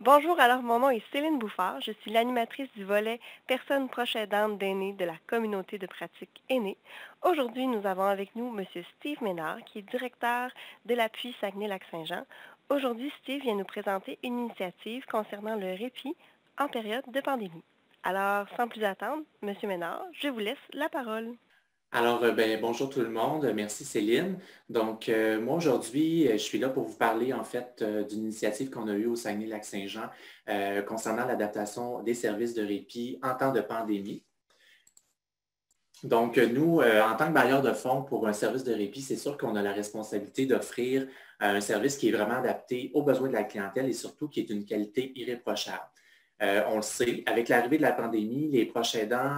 Bonjour, alors mon nom est Céline Bouffard. Je suis l'animatrice du volet Personnes proches aidantes d'aînés de la communauté de pratique aînée. Aujourd'hui, nous avons avec nous M. Steve Ménard, qui est directeur de l'appui Saguenay-Lac-Saint-Jean. Aujourd'hui, Steve vient nous présenter une initiative concernant le répit en période de pandémie. Alors, sans plus attendre, M. Ménard, je vous laisse la parole. Alors, bonjour tout le monde. Merci Céline. Donc, moi aujourd'hui, je suis là pour vous parler en fait d'une initiative qu'on a eue au Saguenay-Lac-Saint-Jean concernant l'adaptation des services de répit en temps de pandémie. Donc, nous, en tant que bailleur de fonds pour un service de répit, c'est sûr qu'on a la responsabilité d'offrir un service qui est vraiment adapté aux besoins de la clientèle et surtout qui est d'une qualité irréprochable. On le sait, avec l'arrivée de la pandémie, les proches aidants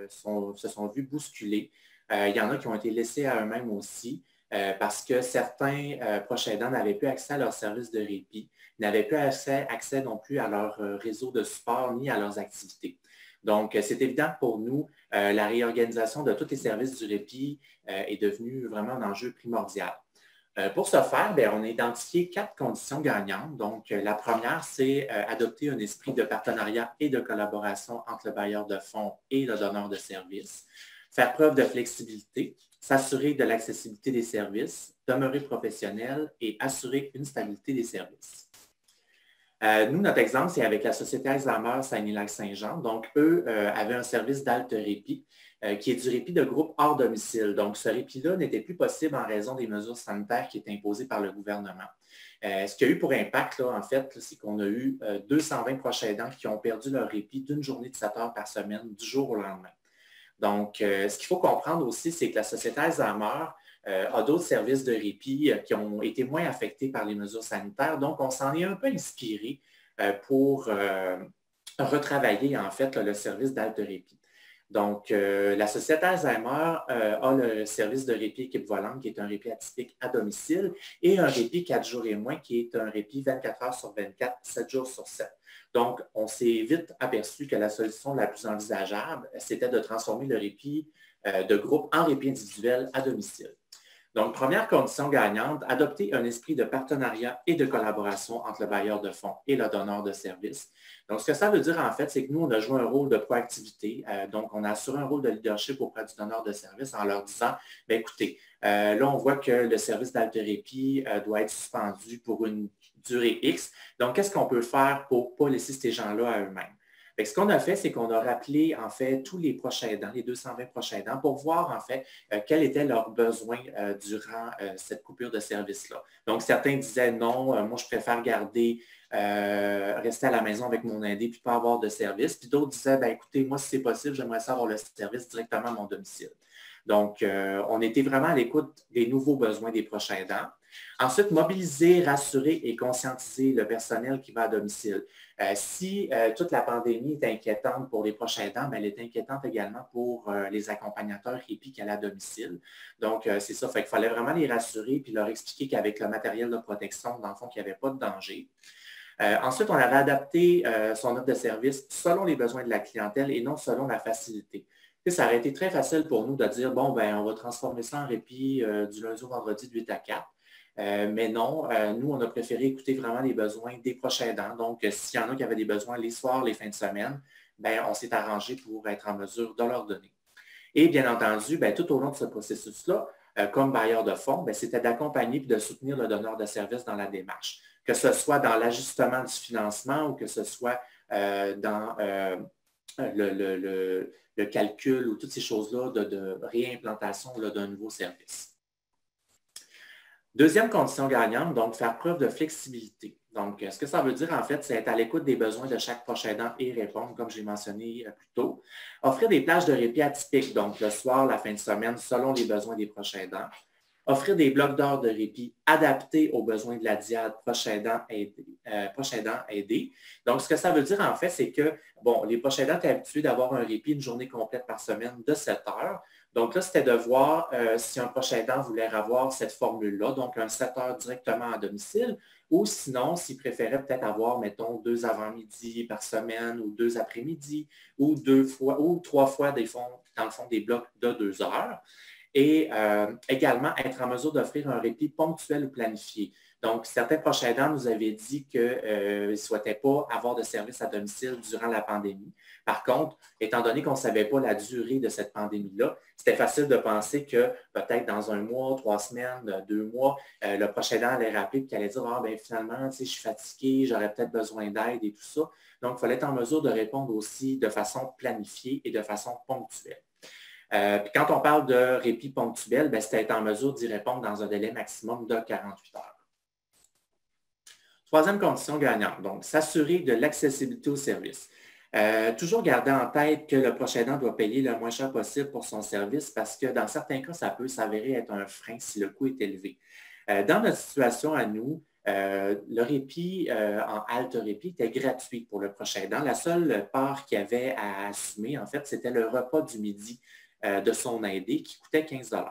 se sont vus bousculés. Il y en a qui ont été laissés à eux-mêmes aussi parce que certains proches aidants n'avaient plus accès à leurs services de répit, n'avaient plus accès non plus à leur réseau de support ni à leurs activités. Donc, c'est évident pour nous, la réorganisation de tous les services du répit est devenue vraiment un enjeu primordial. Pour ce faire, on a identifié 4 conditions gagnantes. Donc, la première, c'est adopter un esprit de partenariat et de collaboration entre le bailleur de fonds et le donneur de services, faire preuve de flexibilité, s'assurer de l'accessibilité des services, demeurer professionnel et assurer une stabilité des services. Nous, notre exemple, c'est avec la Société Alzheimer Saguenay-Lac-Saint-Jean. Donc, eux avaient un service d'halte-répit qui est du répit de groupe hors domicile. Donc, ce répit-là n'était plus possible en raison des mesures sanitaires qui étaient imposées par le gouvernement. Ce qui a eu pour impact, là, en fait, c'est qu'on a eu 220 proches aidants qui ont perdu leur répit d'une journée de 7 heures par semaine, du jour au lendemain. Donc, ce qu'il faut comprendre aussi, c'est que la Société Alzheimer a d'autres services de répit qui ont été moins affectés par les mesures sanitaires. Donc, on s'en est un peu inspiré pour retravailler, en fait, le service d'halte-répit. Donc, la Société Alzheimer a le service de répit équipe volante, qui est un répit atypique à domicile, et un répit 4 jours et moins, qui est un répit 24 heures sur 24, 7 jours sur 7. Donc, on s'est vite aperçu que la solution la plus envisageable, c'était de transformer le répit de groupe en répit individuel à domicile. Donc, première condition gagnante, adopter un esprit de partenariat et de collaboration entre le bailleur de fonds et le donneur de services. Donc, ce que ça veut dire, en fait, c'est que nous, on a joué un rôle de proactivité. Donc, on a assuré un rôle de leadership auprès du donneur de services en leur disant, écoutez, là, on voit que le service d'haltérépie doit être suspendu pour une durée X. Donc, qu'est-ce qu'on peut faire pour ne pas laisser ces gens-là à eux-mêmes? Ce qu'on a fait, c'est qu'on a rappelé, en fait, tous les proches aidants, les 220 proches aidants, pour voir, en fait, quels étaient leurs besoins durant cette coupure de service-là. Donc, certains disaient non, moi, je préfère rester à la maison avec mon aidé puis pas avoir de service. Puis d'autres disaient, écoutez, moi, si c'est possible, j'aimerais ça avoir le service directement à mon domicile. Donc, on était vraiment à l'écoute des nouveaux besoins des proches aidants. Ensuite, mobiliser, rassurer et conscientiser le personnel qui va à domicile. Si toute la pandémie est inquiétante pour les proches aidants, elle est inquiétante également pour les accompagnateurs répit qui allaient à domicile. Donc, c'est ça. Il fallait vraiment les rassurer puis leur expliquer qu'avec le matériel de protection, dans le fond, qu'il n'y avait pas de danger. Ensuite, on avait adapté son offre de service selon les besoins de la clientèle et non selon la facilité. Ça aurait été très facile pour nous de dire, bon, on va transformer ça en répit du lundi au vendredi de 8 à 4. Mais non, nous, on a préféré écouter vraiment les besoins des proches aidants. Donc, s'il y en a qui avaient des besoins les soirs, les fins de semaine, on s'est arrangé pour être en mesure de leur donner. Et bien entendu, tout au long de ce processus-là, comme bailleur de fonds, c'était d'accompagner et de soutenir le donneur de services dans la démarche, que ce soit dans l'ajustement du financement ou que ce soit dans le calcul ou toutes ces choses-là de réimplantation d'un nouveau service. Deuxième condition gagnante, donc faire preuve de flexibilité. Donc, ce que ça veut dire, en fait, c'est être à l'écoute des besoins de chaque proche aidant et répondre, comme j'ai mentionné plus tôt. Offrir des plages de répit atypiques, donc le soir, la fin de semaine, selon les besoins des proches aidants. Offrir des blocs d'heures de répit adaptés aux besoins de la diade proche aidant aidé. Donc, ce que ça veut dire, en fait, c'est que, les proches aidants étaient habitués d'avoir un répit une journée complète par semaine de 7 heures. Donc là, c'était de voir si un proche aidant voulait avoir cette formule-là, donc un 7 heures directement à domicile, ou sinon, s'il préférait peut-être avoir, mettons, 2 avant-midi par semaine ou 2 après-midi, ou 2 fois ou 3 fois dans le fond des blocs de 2 heures. Et également être en mesure d'offrir un répit ponctuel ou planifié. Donc, certains proches aidants nous avaient dit qu'ils ne souhaitaient pas avoir de service à domicile durant la pandémie. Par contre, étant donné qu'on ne savait pas la durée de cette pandémie-là, c'était facile de penser que peut-être dans un mois, 3 semaines, 2 mois, le proche aidant allait rappeler et qu'il allait dire « Ah, bien finalement, tu sais, je suis fatigué, j'aurais peut-être besoin d'aide et tout ça. » Donc, il fallait être en mesure de répondre aussi de façon planifiée et de façon ponctuelle. Puis quand on parle de répit ponctuel, ben, c'est être en mesure d'y répondre dans un délai maximum de 48 heures. Troisième condition gagnante, donc s'assurer de l'accessibilité au service. Toujours garder en tête que le proche aidant doit payer le moins cher possible pour son service parce que dans certains cas, ça peut s'avérer être un frein si le coût est élevé. Dans notre situation à nous, le répit en halte répit était gratuit pour le proche aidant. La seule part qu'il avait à assumer, en fait, c'était le repas du midi de son aidé qui coûtait 15 $.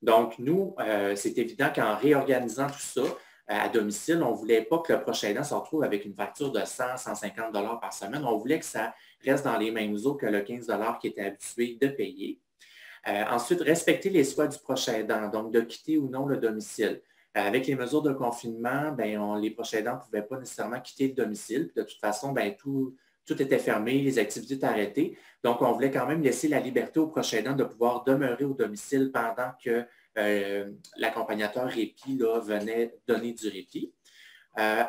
Donc, nous, c'est évident qu'en réorganisant tout ça, à domicile, on ne voulait pas que le proche aidant se retrouve avec une facture de 100, 150 $ par semaine. On voulait que ça reste dans les mêmes eaux que le 15 $ qui était habitué de payer. Ensuite, respecter les souhaits du proche aidant, donc de quitter ou non le domicile. Avec les mesures de confinement, ben, les proches aidants ne pouvaient pas nécessairement quitter le domicile. Puis de toute façon, ben, tout était fermé, les activités étaient arrêtées. Donc, on voulait quand même laisser la liberté au proche aidant de pouvoir demeurer au domicile pendant que l'accompagnateur répit là, venait donner du répit.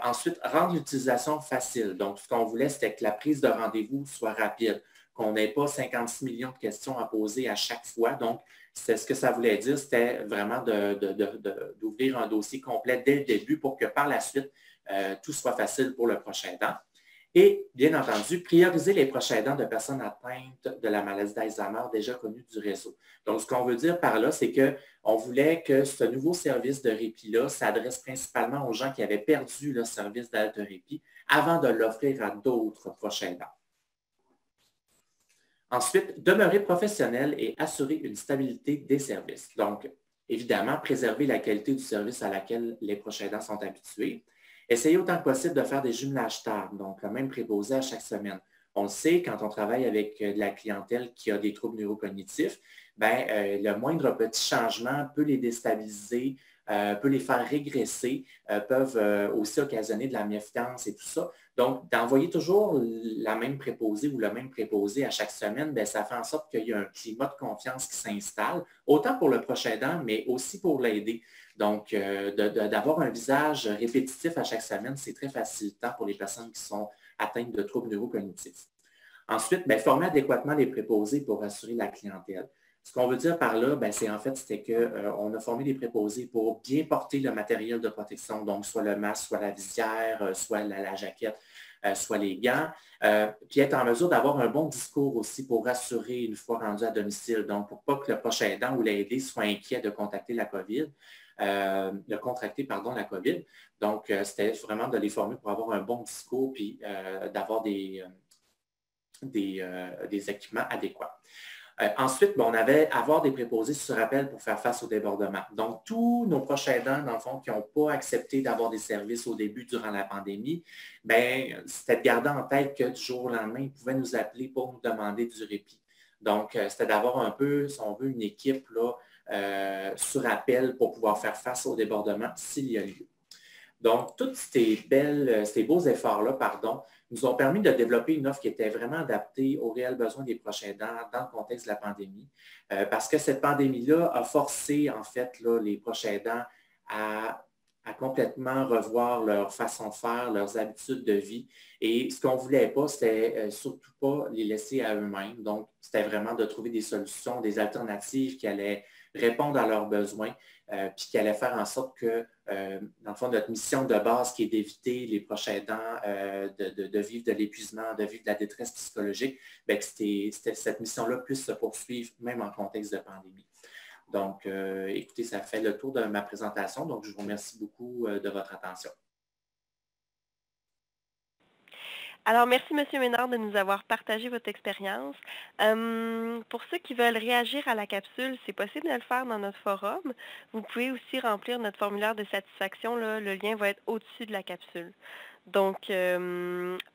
Ensuite, rendre l'utilisation facile. Donc, ce qu'on voulait, c'était que la prise de rendez-vous soit rapide, qu'on n'ait pas 56 millions de questions à poser à chaque fois. Donc, c'est ce que ça voulait dire, c'était vraiment d'ouvrir un dossier complet dès le début pour que par la suite, tout soit facile pour le proche aidant. Et, bien entendu, prioriser les proches aidants de personnes atteintes de la maladie d'Alzheimer déjà connues du réseau. Donc, ce qu'on veut dire par là, c'est qu'on voulait que ce nouveau service de répit-là s'adresse principalement aux gens qui avaient perdu le service d'aide de répit avant de l'offrir à d'autres proches aidants. Ensuite, demeurer professionnel et assurer une stabilité des services. Donc, évidemment, préserver la qualité du service à laquelle les proches aidants sont habitués. Essayez autant que possible de faire des jumelages tables, donc le même préposé à chaque semaine. On le sait, quand on travaille avec de la clientèle qui a des troubles neurocognitifs, ben, le moindre petit changement peut les déstabiliser, peut les faire régresser, peuvent aussi occasionner de la méfiance et tout ça. Donc, d'envoyer toujours la même préposée ou le même préposé à chaque semaine, bien, ça fait en sorte qu'il y a un climat de confiance qui s'installe, autant pour le proche aidant, mais aussi pour l'aider. Donc, d'avoir un visage répétitif à chaque semaine, c'est très facilitant pour les personnes qui sont atteintes de troubles neurocognitifs. Ensuite, bien, former adéquatement les préposés pour assurer la clientèle. Ce qu'on veut dire par là, c'est en fait, c'était qu'on a formé les préposés pour bien porter le matériel de protection, donc soit le masque, soit la visière, soit la jaquette, soit les gants, puis être en mesure d'avoir un bon discours aussi pour rassurer une fois rendu à domicile, donc pour pas que le proche aidant ou l'aidé soit inquiet de contacter la COVID, de contracter, pardon, la COVID. Donc, c'était vraiment de les former pour avoir un bon discours puis d'avoir des équipements adéquats. Ensuite, on avait avoir des préposés sur appel pour faire face au débordement. Donc, tous nos proches aidants, dans le fond, qui n'ont pas accepté d'avoir des services au début durant la pandémie, c'était de garder en tête que du jour au lendemain, ils pouvaient nous appeler pour nous demander du répit. Donc, c'était d'avoir un peu, si on veut, une équipe là, sur appel pour pouvoir faire face au débordement s'il y a lieu. Donc, tous ces beaux efforts-là, nous ont permis de développer une offre qui était vraiment adaptée aux réels besoins des proches aidants dans le contexte de la pandémie. Parce que cette pandémie-là a forcé, en fait, là, les proches aidants à complètement revoir leur façon de faire, leurs habitudes de vie. Et ce qu'on ne voulait pas, c'était surtout pas les laisser à eux-mêmes. Donc, c'était vraiment de trouver des solutions, des alternatives qui allaient répondre à leurs besoins, puis qui allait faire en sorte que, dans le fond, notre mission de base, qui est d'éviter les proches aidants de vivre de l'épuisement, de vivre de la détresse psychologique, que cette mission-là puisse se poursuivre même en contexte de pandémie. Donc, écoutez, ça fait le tour de ma présentation. Donc, je vous remercie beaucoup de votre attention. Alors, merci, M. Ménard, de nous avoir partagé votre expérience. Pour ceux qui veulent réagir à la capsule, c'est possible de le faire dans notre forum. Vous pouvez aussi remplir notre formulaire de satisfaction, là. Le lien va être au-dessus de la capsule. Donc,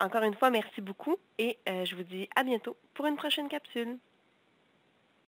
encore une fois, merci beaucoup et je vous dis à bientôt pour une prochaine capsule.